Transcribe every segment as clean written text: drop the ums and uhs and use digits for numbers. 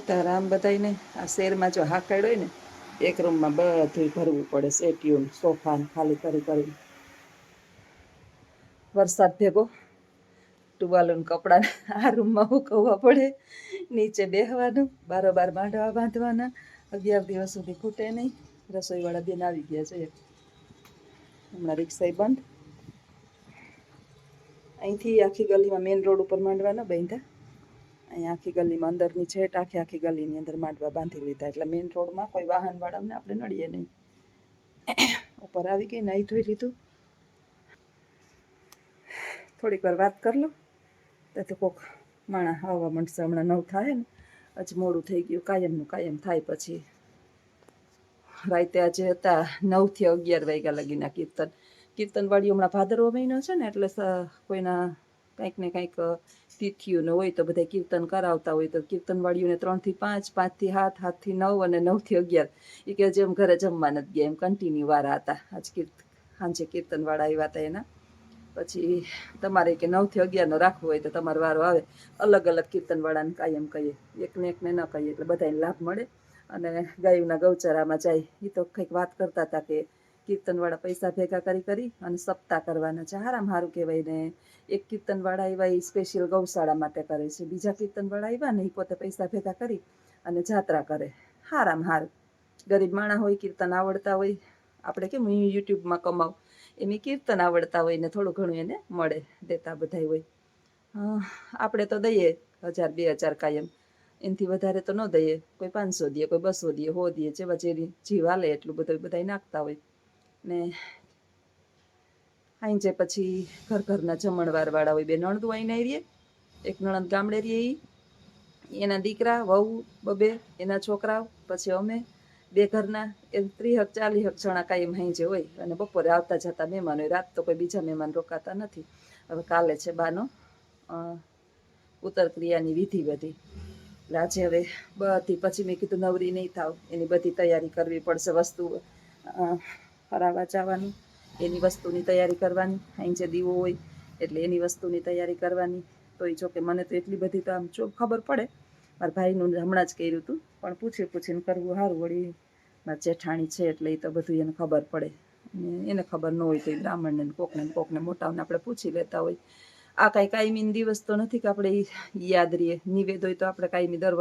તારામ બધાને આ શેરમાં જો હાકડ હોય ને એક રૂમમાં બધું ભરવું પડે, સેટ્યુન સોફા ખાલી કરી કરી. વરસાદ ભેગો ટુવાલોને કપડાં આ રૂમમાં હુકવવા પડે, નીચે બેહવાનું, બારોબાર માંડવા બાંધવાના. 11 દિવસ સુધી ખૂટે નહીં. રસોઈવાળા બેન આવી ગયા છે. હમણાં રિક્ષા બંધ. અહીંથી આખી ગલીમાં મેઇન રોડ ઉપર માંડવા ન બાંધ્યા. અહીંયા આખી ગલીમાં અંદરની છેટ આખી ગલીની અંદર માંડવા બાંધી લીધા, એટલે મેઇન રોડમાં કોઈ વાહનવાળાને આપણે નડીએ નહીં. ઉપર આવી ગઈ, નાહી ધોઈ લીધું. થોડીક વાર વાત કરી લો તો કોક માણા આવવા માંડશે. હમણાં 9 થાય ને, હજી મોડું થઈ ગયું. કાયમનું કાયમ થાય. પછી રાતે આજે હતા 9 થી 11 વાગ્યા લગીના કીર્તનવાળી. હમણાં ભાદરવો મહિનો છે ને, એટલે કોઈના કંઈક ને કંઈક તિથિઓને હોય તો બધા કીર્તન કરાવતા હોય. તો કીર્તનવાળીઓને 3 થી 5, 5 થી 7, 7 થી 9 અને 9 થી 11 એ કે જેમ ઘરે જમવા નથી ગયા એમ કન્ટિન્યુ વારા હતા. આજ સાંજે કીર્તનવાળા આવ્યા હતા એના. પછી તમારે કે 9 થી 11 રાખવો હોય તો તમારો વારો આવે. અલગ અલગ કીર્તનવાળાને કાયમ કહીએ, એકને ન કહીએ, એટલે બધાને લાભ મળે. અને ગાયોના ગૌચરામાં જાય. એ તો કંઈક વાત કરતા હતા કે કીર્તનવાળા પૈસા ભેગા કરી અને સપ્તાહ કરવાના છે. હારામ હારું કહેવાય ને. એક કીર્તનવાળા આવ્યા એ સ્પેશિયલ ગૌશાળા માટે કરે છે. બીજા કીર્તનવાળા આવ્યા ને એ પોતે પૈસા ભેગા કરી અને જાત્રા કરે. હારામ હારું. ગરીબ માણા હોય, કીર્તન આવડતા હોય, આપણે કેમ યુટ્યુબમાં કમાવ એમ કીર્તન આવડતા હોય ને થોડું ઘણું એને મળે, દેતા બધા હોય. આપણે તો દઈએ 1000 2000 કાયમ, એનાથી વધારે તો ન દઈએ. કોઈ 500 દે, કોઈ 200 દે, 100 દે, જેવા જે જીવ હાલે એટલું બધું બધા નાખતા હોય. ને આઈ પછી ઘરના જમણવાર વાળા હોય. 2 નણંદો આવીને રહીએ. એક નણંદ ગામડે રહીએ, એના દીકરા વહુ 2 એના છોકરાઓ, પછી અમે 2 ઘરના એમ 30-40 જણા કાયમ હાંજે હોય. અને બપોરે આવતા જતા મહેમાન હોય. રાત તો કોઈ બીજા મહેમાન રોકાતા નથી. હવે કાલે છે બાનો ઉત્તર ક્રિયાની વિધિ બધી. એટલે આજે હવે બધી પછી મેં કીધું નવરી નહીં થાવ, એની બધી તૈયારી કરવી પડશે. વસ્તુ ફરાવા જવાનું, એની વસ્તુની તૈયારી કરવાની. અહીં જે દીવો હોય એટલે એની વસ્તુની તૈયારી કરવાની. તો એ જો કે મને તો એટલી બધી તો આમ ખબર પડે. મારા ભાઈનું હમણાં જ કર્યું હતું, પણ પૂછીને કરવું સારું. વળી મારા જેઠાણી છે એટલે એ તો બધું એને ખબર પડે. એને ખબર ન હોય તો એ બ્રાહ્મણને કોકને મોટાઓને આપણે પૂછી લેતા હોય. આ કાંઈ કાયમી દિવસ તો નથી કે આપણે યાદ રહીએ. નિવેદ હોય તો આપણે કાયમી દર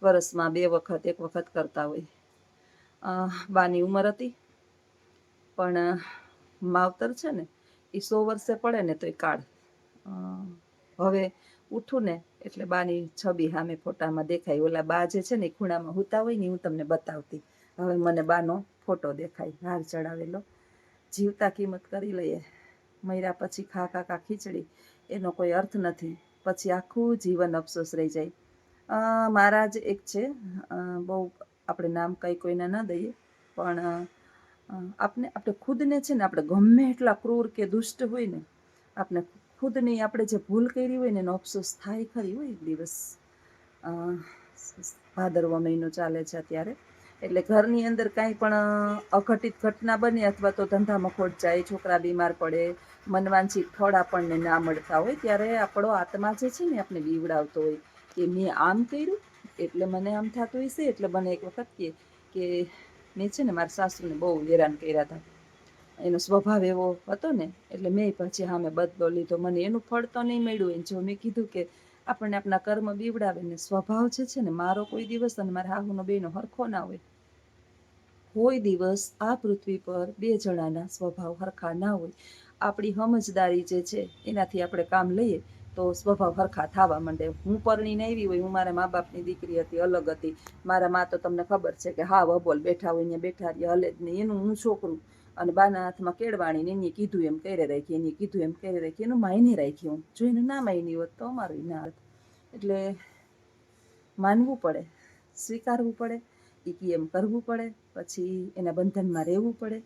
વર્ષમાં 2 વખત 1 વખત કરતા હોય. બાની ઉંમર હતી, પણ માવતર છે ને એ 100 વર્ષે પડે ને તો એ કાળ. હવે ઉઠું ને એટલે બાની છબી સામે ફોટામાં દેખાય. ઓલા બા જે છે ને એ ખૂણામાં હુતા હોય ને, હું તમને બતાવતી. હવે મને બાનો ફોટો દેખાય, હાર ચડાવેલો. જીવતા કિંમત કરી લઈએ, મર્યા પછી ખા ખીચડી, એનો કોઈ અર્થ નથી. પછી આખું જીવન અફસોસ રહી જાય. મારા જ એક છે, બહુ આપણે નામ કંઈ કોઈના ન દઈએ, પણ આપણે ખુદને છે ને, આપણે ગમે એટલા ક્રૂર કે દુષ્ટ હોય ને, આપણે ખુદની આપણે જે ભૂલ કરી હોય ને એનો અફસોસ થાય ખરી હોય એક દિવસ. ભાદરવો મહિનો ચાલે છે અત્યારે, એટલે ઘરની અંદર કાંઈ પણ અઘટિત ઘટના બને, અથવા તો ધંધામાં ખોટ જાય, છોકરા બીમાર પડે, મનવાંછિત ફળ આપણને ના મળતા હોય, ત્યારે આપણો આત્મા જે છે ને આપણે બીવડાવતો હોય કે મેં આમ કર્યું એટલે મને આમ થતું હશે. એટલે મને એક વખત કે મેં છે ને મારા સાસુને બહુ હેરાન કર્યા હતા. એનો સ્વભાવ એવો હતો ને, એટલે મેં પછી સામે બદલો લીધો. મને એનું ફળ તો નહીં મળ્યું. એને જો મેં કીધું કે આપણને આપણા કર્મ બીવડાવે ને, સ્વભાવ જે છે ને, મારો કોઈ દિવસ અને મારા હાહુનો બેનો હરખો ના હોય. કોઈ દિવસ આ પૃથ્વી પર 2 જણાના સ્વભાવ હરખા ના હોય. આપણી સમજદારી જે છે એનાથી આપણે કામ લઈએ તો સ્વભાવ હરખા થવા માંડે. હું પરણીને આવી હોય, હું મારા મા બાપની દીકરી હતી, અલગ હતી. મારા મા તો તમને ખબર છે કે હા વબોલ બેઠા હોય, અહીંયા બેઠા રહ્યા, હલે જ નહીં. એનું હું છોકરું, અને બાના હાથમાં કેળવાણી ને એને કીધું એમ કરે રાખી, એને કીધું એમ કરે રાખી. એનું માયને રાખ્યું. જો એનું ના માયની હોત તો અમારું ના હોત. એટલે માનવું પડે, સ્વીકારવું પડે, એમ કરવું પડે, પછી એના બંધનમાં રહેવું પડે.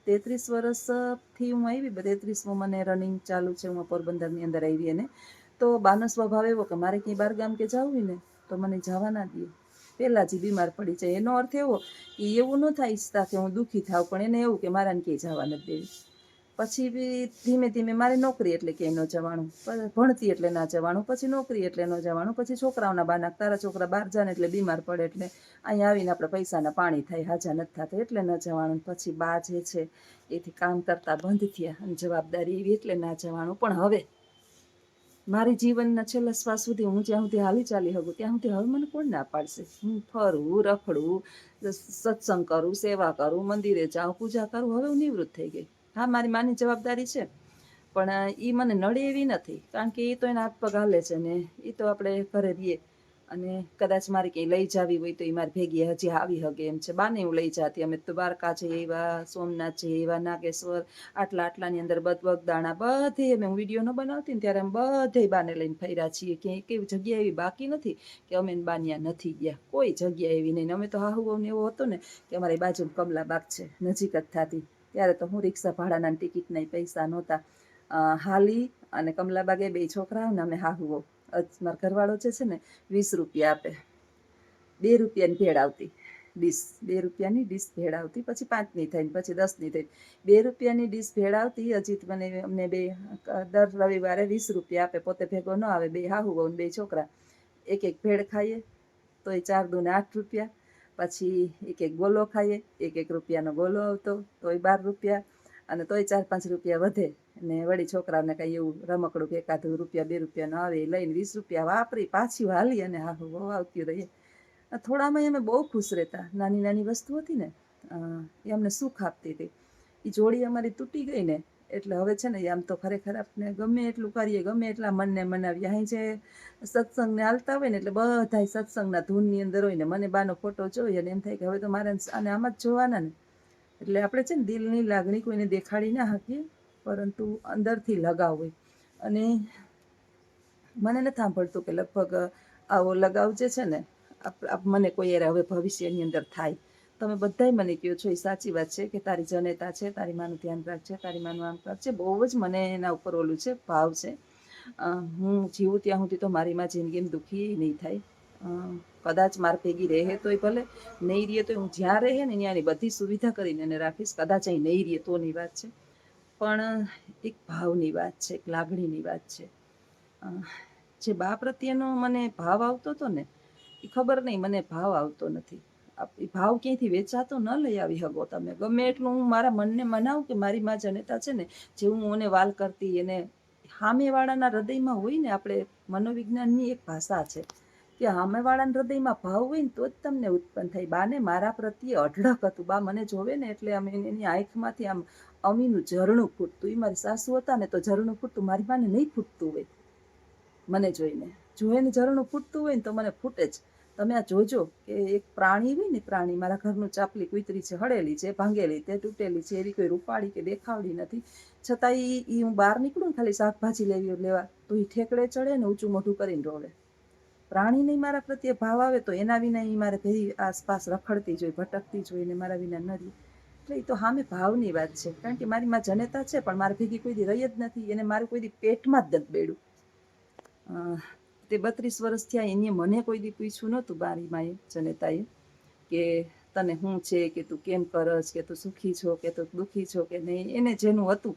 33 વર્ષથી હું આવી, 33માં મને રનિંગ ચાલુ છે. હું પોરબંદરની અંદર આવી. અને તો બાનો સ્વભાવ એવો કે મારે ક્યાંય બહાર ગામ કે જવું હોય ને તો મને જવા ના દે. પહેલાં જ બીમાર પડી જાય. એનો અર્થ એવો કે એવું ન થાય ઈચ્છતા કે હું દુઃખી થાવ, પણ એને એવું કે મારાને ક્યાંય જવા નથી દેવી. પછી બી ધીમે ધીમે મારે નોકરી એટલે ક્યાંય ન જવાનું, ભણતી એટલે ના જવાનું, પછી નોકરી એટલે ન જવાનું, પછી છોકરાઓના બાના તારા છોકરા બહાર જાય એટલે બીમાર પડે એટલે અહીંયા આવીને આપણે પૈસાના પાણી થાય, હાજા નથી થતા એટલે ન જવાનું. પછી બા જે છે એથી કામ કરતા બંધ થયા અને જવાબદારી એવી એટલે ના જવાનું. પણ હવે મારી જીવનના છેલ્લા શ્વાસ સુધી હું જ્યાં સુધી હાલી ચાલી શકું ત્યાં સુધી હવે મને કોણ ના પાડશે? હું ફરવું, રખડું, સત્સંગ કરું, સેવા કરું, મંદિરે જાઉં, પૂજા કરું. હવે હું નિવૃત્ત થઈ ગઈ. હા, મારી માની જવાબદારી છે પણ એ મને નડે એવી નથી, કારણ કે એ તો એના હાથ પગ હાલે છે ને એ તો આપણે ઘરે રહીએ. અને કદાચ મારે ક્યાંય લઈ જાવી હોય તો એ મારી ભેગી હજી આવી શકે એમ છે. બાને હું લઈ જાતી, અમે તો દ્વારકા જઈએ એવા, સોમનાથ જઈએ એવા, નાગેશ્વર, આટલાની અંદર બગદાણા બધે અમે હું વિડીયો ન બનાવતી ને ત્યારે અમે બધે બાને લઈને ફર્યા છીએ. કે કેવી જગ્યા એવી બાકી નથી કે અમે બાનિયા નથી ગયા, કોઈ જગ્યા એવી નહીં. અમે તો હાહુ ને એવો હતો ને કે અમારી બાજુ કમલાબાગ છે, નજીક જ થતી. ત્યારે તો હું રિક્ષા ભાડાના ટિકિટના પૈસા નહોતા. હાલી અને કમલાબાગે બે છોકરાઓ ને અમે હાહુઓ. મારા ઘરવાળો જે છે ને 20 રૂપિયા આપે, 2 રૂપિયાની ભેળ આવતી ડીશ, 2 રૂપિયાની ડીશ ભેળ આવતી, પછી 5ની થઈ, પછી 10ની થઈ. 2 રૂપિયાની ડીશ ભેળ આવતી. હજી મને અમને બે દર રવિવારે 20 રૂપિયા આપે, પોતે ભેગો ન આવે. બે હાહુઓ ને બે છોકરા એક એક ભેળ ખાઈએ તો એ 4 દૂને 8 રૂપિયા. પછી એક એક ગોલો ખાઈએ, 1 રૂપિયાનો ગોલો આવતો તોય 12 રૂપિયા. અને તોય 4-5 રૂપિયા વધે ને વળી છોકરાઓને કાંઈ એવું રમકડું કે એકાદ રૂપિયા 2 રૂપિયાનો આવે એ લઈને 20 રૂપિયા વાપરી પાછી હાલી અને હાહુ બહુ આવતી રહીએ. થોડામાં અમે બહુ ખુશ રહેતા. નાની નાની વસ્તુ હતી ને એ અમને સુખ આપતી હતી. એ જોડી અમારી તૂટી ગઈ ને એટલે હવે છે ને આમ તો ખરેખર આપણે ગમે એટલું કરીએ, ગમે એટલા મનને મનાવીએ. અહીં જે સત્સંગને હાલતા હોય ને એટલે બધા સત્સંગના ધૂનની અંદર હોય ને મને બાનો ફોટો જોઈ અને એમ થાય કે હવે તો મારે આને આમ જ જોવાના ને. એટલે આપણે છે ને દિલની લાગણી કોઈને દેખાડી ના શકીએ, પરંતુ અંદરથી લગાવ હોય. અને મને નથી સાંભળતું કે લગભગ આવો લગાવ જે છે ને મને કોઈ યાર હવે ભવિષ્યની અંદર થાય. તમે બધાય મને કહો છો એ સાચી વાત છે કે તારી જનેતા છે, તારી માનું ધ્યાન રાખજે, તારી માનું આમ કરજે. બહુ જ મને એના ઉપર ઓલું છે, ભાવ છે. હું જીવું ત્યાં સુધી તો મારી માં જિંદગીમાં દુઃખી નહીં થાય. કદાચ માર ભેગી રહે તોય ભલે, નહીં રહે તો હું જ્યાં રહે ને ત્યાંની બધી સુવિધા કરીને એને રાખીશ. કદાચ અહીં નહીં રહે તોની વાત છે, પણ એક ભાવની વાત છે, એક લાગણીની વાત છે. જે બા પ્રત્યેનો મને ભાવ આવતો હતો ને એ ખબર નહીં મને ભાવ આવતો નથી. એ ભાવ ક્યાંયથી વેચાતો ન લઈ આવી શકો તમે. ગમે એટલું હું મારા મનને મનાવું કે મારી માં જનેતા છે ને જે હું એને વાલ કરતી, એને સામેવાળાના હૃદયમાં હોય ને, આપણે મનોવિજ્ઞાનની એક ભાષા છે કે સામેવાળાના હૃદયમાં ભાવ હોય ને તો જ તમને ઉત્પન્ન થાય. બાને મારા પ્રત્યે અઢળક હતું. બા મને જોવે ને એટલે અમે એની આંખમાંથી આમ અમીનું ઝરણું ફૂટતું. એ મારી સાસુ હતા ને તો ઝરણું ફૂટતું, મારી બાને નહીં ફૂટતું હોય. મને જોઈને જો એને ઝરણું ફૂટતું હોય ને તો મને ફૂટે જ. તમે આ જોજો કે એક પ્રાણી હોય ને, પ્રાણી મારા ઘરનું ચાપલી કૂતરી છે, હળેલી છે, ભાંગેલી તે તૂટેલી છે, એવી કોઈ રૂપાળી કે દેખાવડી નથી. છતાંય એ હું બહાર નીકળું ને ખાલી શાકભાજી લેવા તો એ ઠેકડે ચડે ને ઊંચું મોઢું કરીને રોવે. પ્રાણીને મારા પ્રત્યે ભાવ આવે તો એના વિના એ મારે ભેરી આસપાસ રખડતી જોઈ, ભટકતી જોઈને મારા વિના ન રહી. એટલે એ તો સામે ભાવની વાત છે. કારણ કે મારી માં જનેતા છે પણ મારી ભેગી કોઈ દી રહી જ નથી. એને મારું કોઈ દી પેટમાં જ નથી બેડું. તે 32 વર્ષ થયા એને મને કોઈ દી પૂછ્યું નહોતું મારી માએ જનેતાએ કે તને શું છે, કે તું કેમ કરસ, કે તું સુખી છો કે તું દુઃખી છો કે નહીં. એને જેનું હતું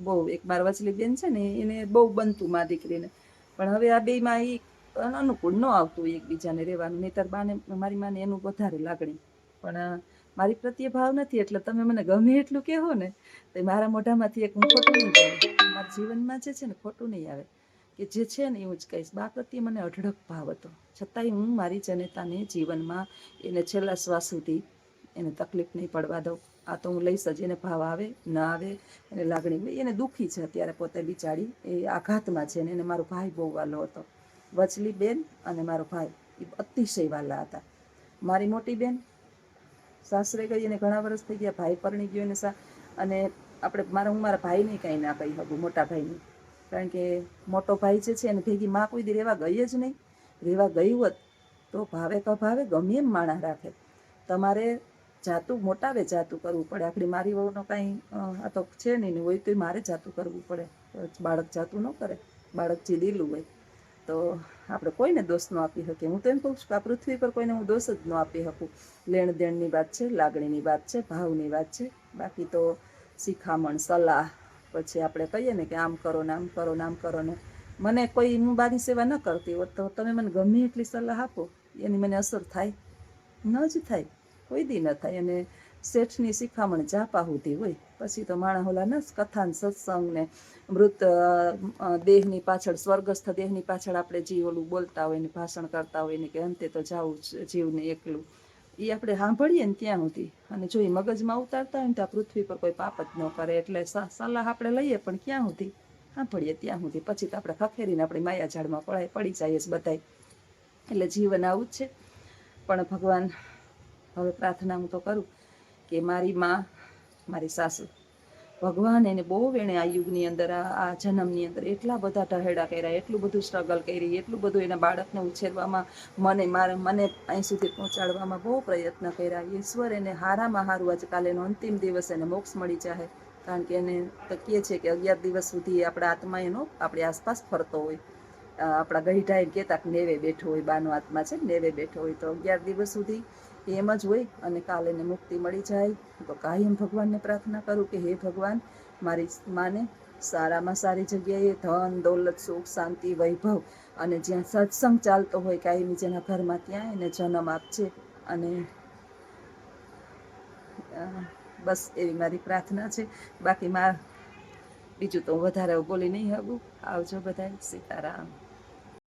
બહુ. એક માર વચલી બેન છે ને એને બહુ બનતું મા દીકરીને, પણ હવે આ બેમાં એ અનુકૂળ ન આવતું એકબીજાને રહેવાનું. નહીંતર બાને મારી માને એનું વધારે લાગણી. પણ મારી પ્રત્યે ભાવ નથી એટલે તમે મને ગમે એટલું કહેવો ને તો મારા મોઢામાંથી એક હું ખોટું નહીં બોલું. મારા જીવનમાં જે છે ને ખોટું નહીં આવે, કે જે છે ને એવું જ કહીશ. બા પ્રત્યે મને અઢળક ભાવ હતો, છતાંય હું મારી જનેતાને જીવનમાં એને છેલ્લા શ્વાસ સુધી એને તકલીફ નહીં પડવા દઉં. આ તો હું લઈશ જ. એને ભાવ આવે ન આવે, એને લાગણી, એને દુઃખી છે અત્યારે પોતે બિચારી, એ આઘાતમાં છે ને એને મારો ભાઈ બહુ વાલો હતો. વચલી બેન અને મારો ભાઈ એ અતિશય વાલા હતા. મારી મોટી બેન સાસરે ગઈ એને ઘણા વર્ષ થઈ ગયા, ભાઈ પરણી ગયો એને અને આપણે હું મારા ભાઈને કાંઈ ના કહી શકું, મોટા ભાઈને. કારણ કે મોટો ભાઈ જે છે એને ભેગી માં કોઈ દી રહેવા ગઈ જ નહીં. રહેવા ગઈ હોત તો ભાવે કભાવે ગમે એમ માણસ રાખે. તમારે જાતું મોટાવે જાતું કરવું પડે. આખડી મારી વહુનો કાંઈ આ તો છે નહીં, હોય તો મારે જાતું કરવું પડે. બાળક જાતું ન કરે, બાળક જે દીલું હોય તો આપણે કોઈને દોષ ન આપી શકીએ. હું તો એમ કહું છું કે આ પૃથ્વી પર કોઈને હું દોષ જ ન આપી શકું. લેણ દેણની વાત છે, લાગણીની વાત છે, ભાવની વાત છે. બાકી તો શિખામણ સલાહ, પછી આપણે કહીએ ને કે આમ કરો ને આમ કરો ને આમ કરો ને, મને કોઈ હું મારી સેવા ન કરતી હોત તો તમે મને ગમે એટલી સલાહ આપો એની મને અસર થાય ન જ થાય, કોઈ દી ન થાય. અને શેઠની શિખામણ જાપા સુધી હોય, પછી તો માણસ ઓલા ને કથા ને સત્સંગ ને મૃત દેહની પાછળ, સ્વર્ગસ્થ દેહની પાછળ આપણે જે ઓલું બોલતા હોય ને ભાષણ કરતા હોય ને કે અંતે તો જાવું જીવને એકલું, એ આપણે સાંભળીએ ને ત્યાં સુધી, અને જો એ મગજમાં ઉતારતા હોય ને તો આ પૃથ્વી પર કોઈ પાપ જ ન કરે. એટલે સલાહ આપણે લઈએ પણ ક્યાં સુધી સાંભળીએ ત્યાં સુધી, પછી તો આપણે ખખેરીને આપણી માયા ઝાડમાં પડી જઈએ બધાય. એટલે જીવન આવું જ છે. પણ ભગવાન, હવે પ્રાર્થના હું તો કરું કે મારી માં, મારી સાસુ, ભગવાન એને બહુ એણે આ યુગની અંદર, આ જન્મની અંદર એટલા બધા ઢહેડા કર્યા, એટલું બધું સ્ટ્રગલ કરી, એટલું બધું એના બાળકને ઉછેરવામાં, મને અહીં સુધી પહોંચાડવામાં બહુ પ્રયત્ન કર્યા. ઈશ્વર એને હારામાં હારું, આજે કાલે એનો અંતિમ દિવસ, એને મોક્ષ મળી જાય. કારણ કે એને તો કહે છે કે 11 દિવસ સુધી આપણા આત્મા એનો આપણી આસપાસ ફરતો હોય. આપણા ગઈઢા એમ કહેતા કે નેવે બેઠો હોય, બાનો આત્મા છે નેવે બેઠો હોય, તો 11 દિવસ સુધી એમ જ હોય અને કાલે એને મુક્તિ મળી જાય. તો કાયમ ભગવાનને પ્રાર્થના કરું કે હે ભગવાન, મારી માને સારામાં સારી જગ્યાએ ધન દૌલત સુખ શાંતિ વૈભવ, અને જ્યાં સત્સંગ ચાલતો હોય કાયમી જેના ઘરમાં, ત્યાં એને જન્મ આપજે. અને બસ એવી મારી પ્રાર્થના છે. બાકી બીજું તો વધારે બોલી નહીં શકું. આવજો બધાય, સીતારામ.